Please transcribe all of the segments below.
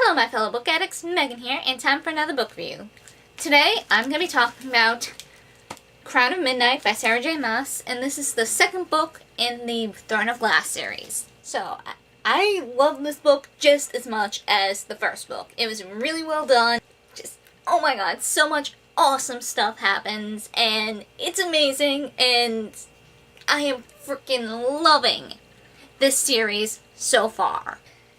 Hello my fellow book addicts, Megan here, and time for another book review. Today I'm going to be talking about Crown of Midnight by Sarah J. Maas, and this is the second book in the Throne of Glass series. So, I love this book just as much as the first book. It was really well done. Just, oh my god, so much awesome stuff happens, and it's amazing, and I am freaking loving this series so far.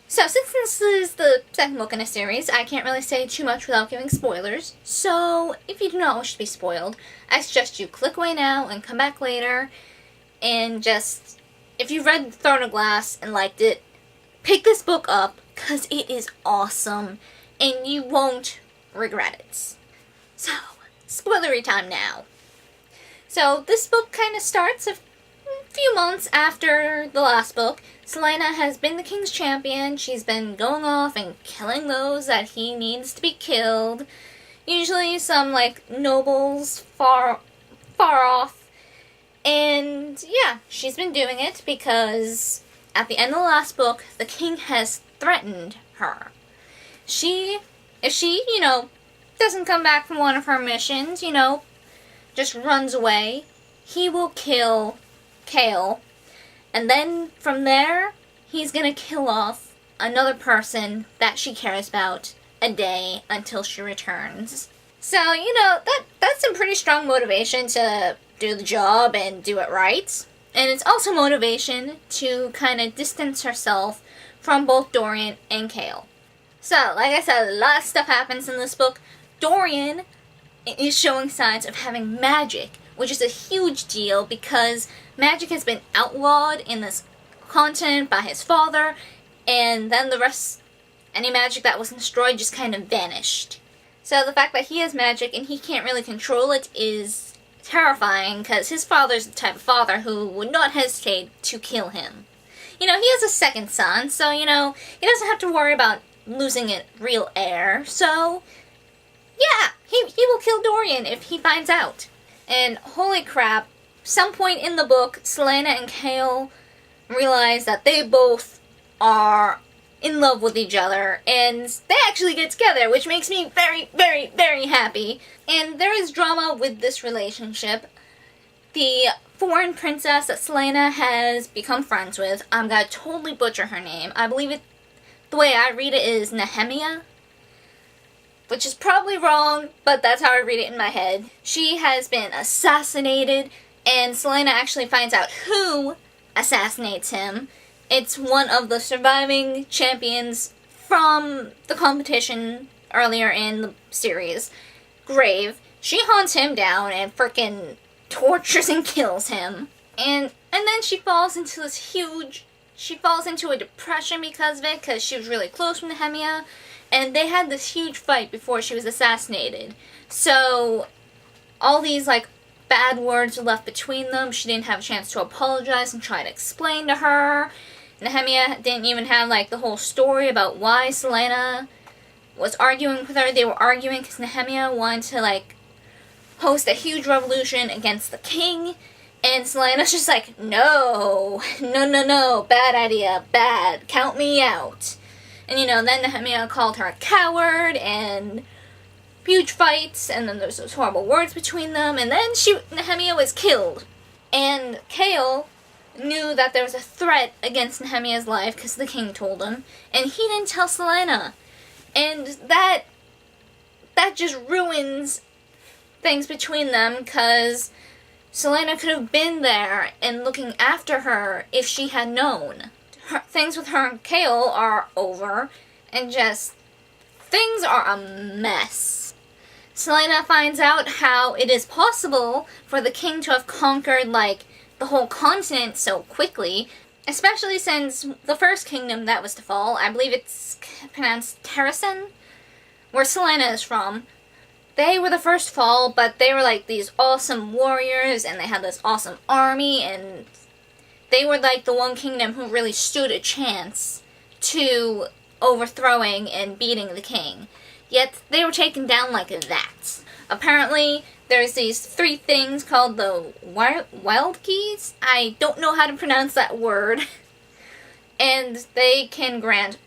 So, since this is the second book in a series, I can't really say too much without giving spoilers. So, if you do not wish to be spoiled, I suggest you click away now and come back later. And just, if you've read Throne of Glass and liked it, pick this book up, because it is awesome, and you won't regret it. So, spoilery time now. So, this book kind of starts a few months after the last book. Celaena has been the king's champion. She's been going off and killing those that he needs to be killed. Usually some, nobles far off. And, yeah, she's been doing it because at the end of the last book, the king has threatened her. If she, doesn't come back from one of her missions, just runs away, he will kill Chaol. And then, from there, he's gonna kill off another person that she cares about a day until she returns. So, that's some pretty strong motivation to do the job and do it right. And it's also motivation to kind of distance herself from both Dorian and Chaol. So, like I said, a lot of stuff happens in this book. Dorian is showing signs of having magic, which is a huge deal because magic has been outlawed in this continent by his father, and then the rest, any magic that wasn't destroyed, just kind of vanished. So the fact that he has magic and he can't really control it is terrifying, because his father's the type of father who would not hesitate to kill him. He has a second son, so, he doesn't have to worry about losing a real heir, so, yeah, he will kill Dorian if he finds out. And holy crap, some point in the book, Celaena and Chaol realize that they both are in love with each other, and they actually get together, which makes me very, very, very happy. And there is drama with this relationship. The foreign princess that Celaena has become friends with, I'm gonna totally butcher her name. I believe the way I read it is Nehemia, which is probably wrong, but that's how I read it in my head. She has been assassinated, and Celaena actually finds out who assassinates him. It's one of the surviving champions from the competition earlier in the series, Grave. She hunts him down and frickin' tortures and kills him. And then she falls into a depression because of it, because she was really close with Nehemia. And they had this huge fight before she was assassinated. So, all these, bad words were left between them. She didn't have a chance to apologize and try to explain to her. Nehemia didn't even have, the whole story about why Celaena was arguing with her. They were arguing because Nehemia wanted to, host a huge revolution against the king. And Celaena's just no, bad idea, bad, count me out. And, then Nehemia called her a coward, and huge fights, and then there's those horrible words between them, and then Nehemia was killed. And Chaol knew that there was a threat against Nehemia's life, because the king told him, and he didn't tell Celaena. And that just ruins things between them, because Celaena could have been there and looking after her if she had known. Things with her and Chaol are over, and things are a mess. Celaena finds out how it is possible for the king to have conquered, the whole continent so quickly, especially since the first kingdom that was to fall, I believe it's pronounced Terrasen, where Celaena is from. They were the first to fall, but they were, these awesome warriors, and they had this awesome army, and they were the one kingdom who really stood a chance to overthrowing and beating the king. Yet they were taken down like that. Apparently, there's these 3 things called the wild keys. I don't know how to pronounce that word. And they can grant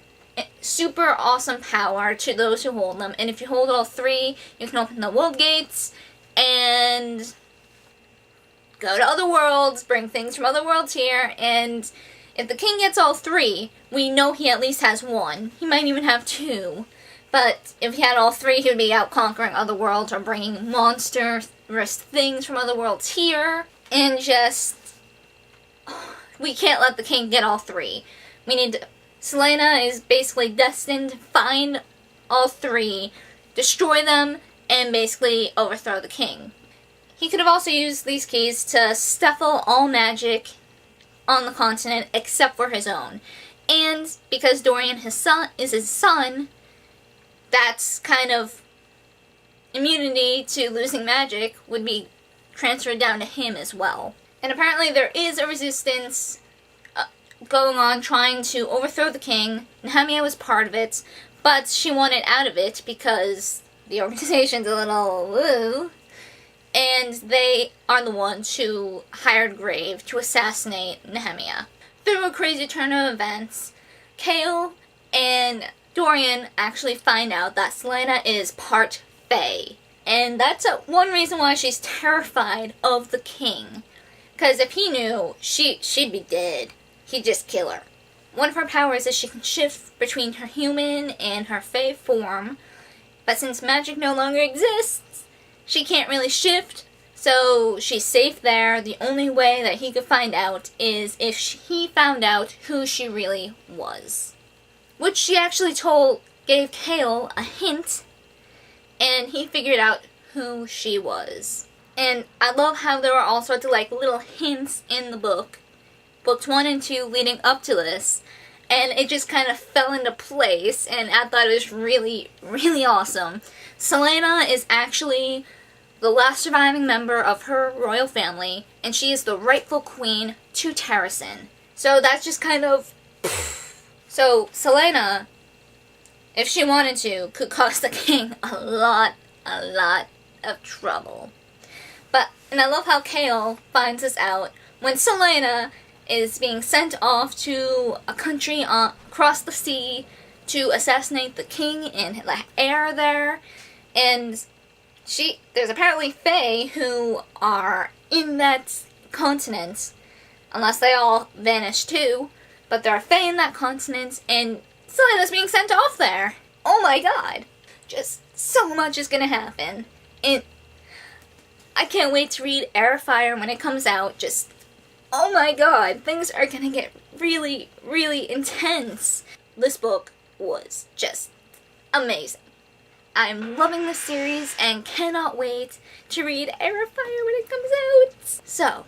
super awesome power to those who hold them. And if you hold all three, you can open the world gates and go to other worlds, bring things from other worlds here. And if the king gets all three, we know he at least has one. He might even have two. But if he had all three, he would be out conquering other worlds or bringing monstrous things from other worlds here. And just, we can't let the king get all three. We need to, Selena is basically destined to find all three, destroy them, and basically overthrow the king. He could have also used these keys to stifle all magic on the continent except for his own. And because Dorian is his son, that's kind of immunity to losing magic would be transferred down to him as well. And apparently there is a resistance going on trying to overthrow the king. Nehemia was part of it, but she wanted out of it because the organization's a little woo. And they are the ones who hired Grave to assassinate Nehemia. Through a crazy turn of events, Kale and Dorian actually find out that Selena is part Fae. And that's one reason why she's terrified of the king. Because if he knew, she'd be dead. He'd just kill her. One of her powers is she can shift between her human and her Fae form. But since magic no longer exists, she can't really shift. So she's safe there. The only way that he could find out is if he found out who she really was. Which she actually gave Kale a hint, and he figured out who she was. And I love how there were all sorts of little hints in the book. Books 1 and 2 leading up to this, and it just kind of fell into place, and I thought it was really, really awesome. Selena is actually the last surviving member of her royal family, and she is the rightful queen to Terrasen. So that's just kind of... So Selena, if she wanted to, could cause the king a lot of trouble. And I love how Kale finds this out when Selena is being sent off to a country across the sea to assassinate the king and the heir there. And there's apparently Fae who are in that continent, unless they all vanish too. But there are Fae in that continent, and Selena's being sent off there. Oh my god. Just so much is gonna happen. And I can't wait to read Air of Fire when it comes out. Just, oh my god, things are gonna get really, really intense. This book was just amazing. I'm loving this series and cannot wait to read Air of Fire when it comes out. So,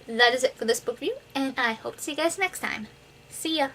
that is it for this book review, and I hope to see you guys next time. See ya!